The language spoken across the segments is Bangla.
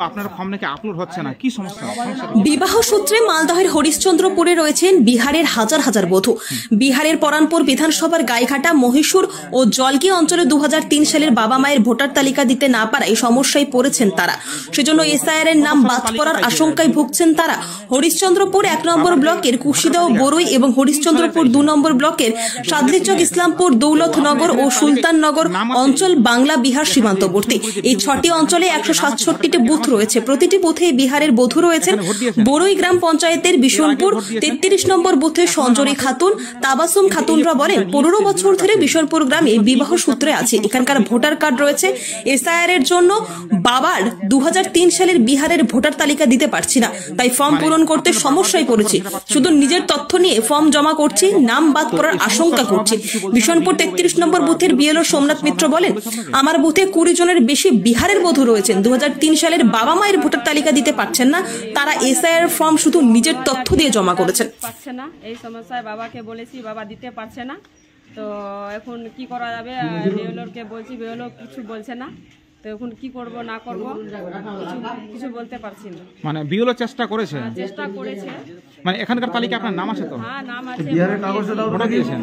আপনার ফর্ম নাকি আপলোড হচ্ছে না, কি সমস্যা? বিবাহ সূত্রে মালদহের হরিশ্চন্দ্রপুরে রয়েছেন বিহারের হাজার হাজার বধূ। বিহারের পরানপুর বিধানসভার গাইঘাটা, মহীশূর ও জলগি অঞ্চলে 2003 সালের বাবা মায়ের ভোটার তালিকা দিতে না পারায় সমস্যায় পড়েছেন তারা। সেজন্য এসআইআর এর নাম বাদ পড়ার আশঙ্কায় ভুগছেন তারা। হরিশ্চন্দ্রপুর 1 নম্বর ব্লকের কুশিদাও, বড়ুই এবং হরিশ্চন্দ্রপুর 2 নম্বর ব্লকের সাদলিচক, ইসলামপুর, দৌলতনগর ও সুলতাননগর অঞ্চল বাংলা বিহার সীমান্তবর্তী। এই 6টি অঞ্চলে 167টি বুথ রয়েছে। প্রতিটি বুথে বিহারের বধূ রয়েছেন। বড়ুই গ্রাম পঞ্চায়েতের বিশনপুর 33 নম্বর বুথে সঞ্জরি খাতুন, তাবাসুম খাতুনরা বলেন, 15 বছর ধরে বিশনপুর গ্রামে বিবাহ সূত্রে আছে। এখানকার ভোটার কার্ড রয়েছে। এসআইআর এর জন্য বাবার 2003 সালের বিহারের ভোটার তালিকা দিতে পারছি না, তাই ফর্ম পূরণ করতে সমস্যায় পড়েছি। শুধু নিজের তথ্য নিয়ে ফর্ম জমা করছি, নাম বাদ পড়ার আশঙ্কা করছি। বিশনপুর 33 নম্বর বুথের বিএলও সোমনাথ মিত্র বলেন, আমার বুথে 20 জনের বেশি বিহারের বধূ রয়েছেন। 2003 সালের বাবা মায়ের ভোটার তালিকা দিতে পারছেন না। তারা এসআইআর ফর্ম শুধু নিজের তথ্য দিয়ে জমা করেছেন। পাচ্ছে না, এই সমস্যায় বাবাকে বলেছি, বাবা দিতে পারছে না। তো এখন কি করা যাবে? বিএলওকে বলছি, বিএলও কিছু বলছে না। তো এখন কি করব না করব কিছু বলতে পারছি না। মানে বিএলও চেষ্টা করেছে, মানে এখানকার তালিকা আপনার নাম আছে তো? হ্যাঁ, নাম আছে। বিহারের কাগজে ভোট দিয়েছেন,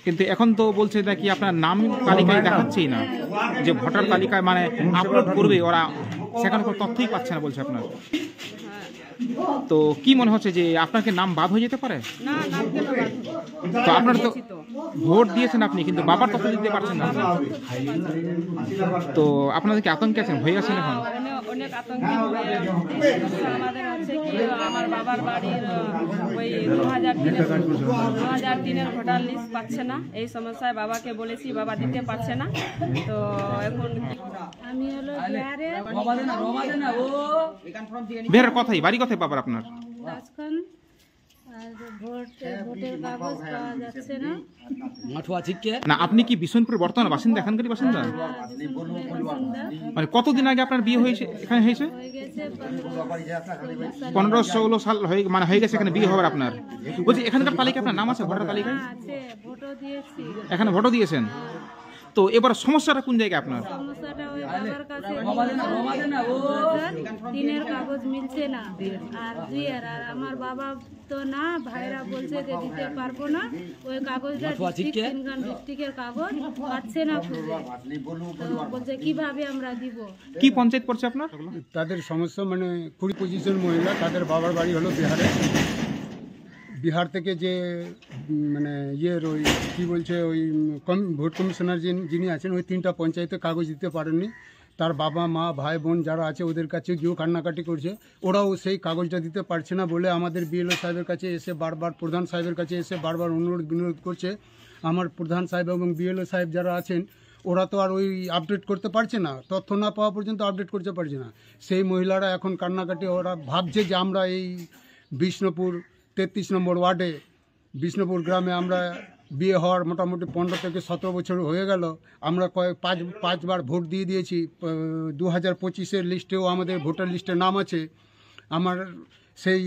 কিন্তু এখন তো বলছে নাকি আপনার নাম তালিকায় দেখাচ্ছেই না, যে ভোটার তালিকায় মানে আপলোড করবে ওরা, সেখানে কোনো তথ্যই পাচ্ছে না বলছে আপনার। তো কি মনে হচ্ছে যে আপনাকে নাম বাদ হয়ে যেতে পারে? না, নাম কেন বাদ হবে? তো আপনার তো ভোট দিয়েছেন আপনি, কিন্তু বাবার তথ্য দিতে পারছেন না। তো আপনাদের কি আতঙ্কে আছেন, ভয় আছেন এখন? অনেক আতঙ্কে আমাদের হচ্ছে কি, আমার বাবার বাড়ির ওই 2003-এর ভোটার লিস্ট পাচ্ছে না। এই সমস্যায় বাবাকে বলেছি, বাবা দিতে পারছে না। তো এখন আমি হলো বিহারের কথাই, বাড়ি কথাই বাবার আপনার? রাজখান, আর ভোটের কাগজ পাওয়া যাচ্ছে না। না, আপনি কি বিশনপুরের বর্তমান বাসিন্দা, এখানকারই বাসিন্দা? মানে কতদিন আগে আপনার বিয়ে হয়েছে এখানে? হয়েছে 15-16 সাল হয়ে গেছে এখানে বিয়ে হবার আপনার। বলছি এখানকার তালিকা আপনার নাম আছে ভোটার তালিকায়? এখানে ভোটও দিয়েছেন। তো এবার সমস্যাটা কোন জায়গায় আপনার? সমস্যাটা ওই বাবার কাছে দিনের কাগজ মিলছে না, আর দুইয়ের, আর আমার বাবা তো না, ভাইরা বলছে যে দিতে পারবো না। ওই কাগজটা ডিস্ট্রিক্টের কাগজ পাচ্ছে না খুঁজে। তো বলছে কিভাবে আমরা দিব। কি পঞ্চায়েত পড়ছে আপনার? তাদের সমস্যা মানে 20-25 জন মহিলা, তাদের বাবার বাড়ি হলো বিহারে। বিহার থেকে যে মানে ওই কী বলছে, ওই ভোট কমিশনার যিনি আছেন, ওই 3টা পঞ্চায়েতে কাগজ দিতে পারেননি। তার বাবা মা ভাই বোন যারা আছে ওদের কাছে গিয়েও কান্নাকাটি করছে, ওরাও সেই কাগজটা দিতে পারছে না বলে আমাদের বিএলও সাহেবের কাছে এসে বারবার, প্রধান সাহেবের কাছে এসে বারবার অনুরোধ বিনোদ করছে। আমার প্রধান সাহেব এবং বিএলও সাহেব যারা আছেন, ওরা তো আর ওই আপডেট করতে পারছে না, তথ্য না পাওয়া পর্যন্ত আপডেট করতে পারছে না। সেই মহিলারা এখন কান্নাকাটি, ওরা ভাবছে যে আমরা এই বিষ্ণুপুর 33 নম্বর ওয়ার্ডে, বিষ্ণুপুর গ্রামে আমরা বিয়ে হওয়ার মোটামুটি 15 থেকে 17 বছর হয়ে গেল। আমরা পাঁচবার ভোট দিয়ে দিয়েছি। 2025-এর লিস্টেও আমাদের ভোটার লিস্টে নাম আছে। আমার সেই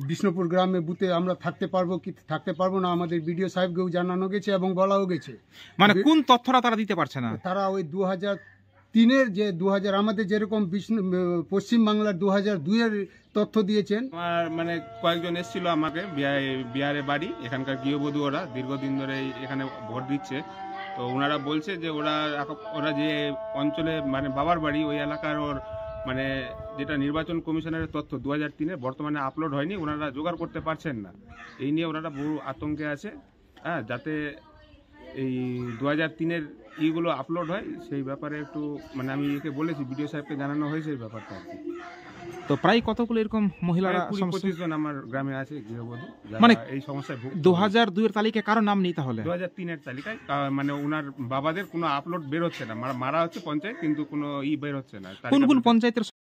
বিষ্ণুপুর গ্রামে বুথে আমরা থাকতে পারবো কি থাকতে পারবো না, আমাদের বিডিও সাহেবকেও জানানো গেছে এবং বলাও গেছে। মানে কোন তথ্যটা তারা দিতে পারছে না? তারা ওই 2003-এর যে 2000 আমাদের যেরকম পশ্চিমবাংলার 2002-এর তথ্য দিয়েছেন। আমার মানে কয়েকজন এসেছিল আমাকে, বিহারে বাড়ি, এখানকার গৃহবধূ, ওরা দীর্ঘদিন ধরে এখানে ভোট দিচ্ছে। তো ওনারা বলছে যে ওরা যে অঞ্চলে মানে বাবার বাড়ি, ওই এলাকার ওর মানে যেটা নির্বাচন কমিশনের তথ্য 2003-এ বর্তমানে আপলোড হয়নি, ওনারা জোগাড় করতে পারছেন না। এই নিয়ে ওনারা বহু আতঙ্কে আছে। হ্যাঁ, যাতে এই 2003-এর ইগুলো আপলোড হয় সেই ব্যাপারে একটু মানে আমি একে বলেছি, বিডিও সাহেবকে জানানো হয়েছে এই ব্যাপারটা আর কি। তো প্রায় কতগুলো এরকম মহিলারা, 20-25 জন আমার গ্রামে আছে গৃহবধূ, মানে এই সমস্যায় 2002-এর তালিকায় কারো নাম নেই তাহলে? 2003-এর তালিকায় মানে ওনার বাবাদের কোনো আপলোড বের হচ্ছে না, মারা হচ্ছে পঞ্চায়েত, কিন্তু কোনো বের হচ্ছে না। কোন কোন পঞ্চায়েতের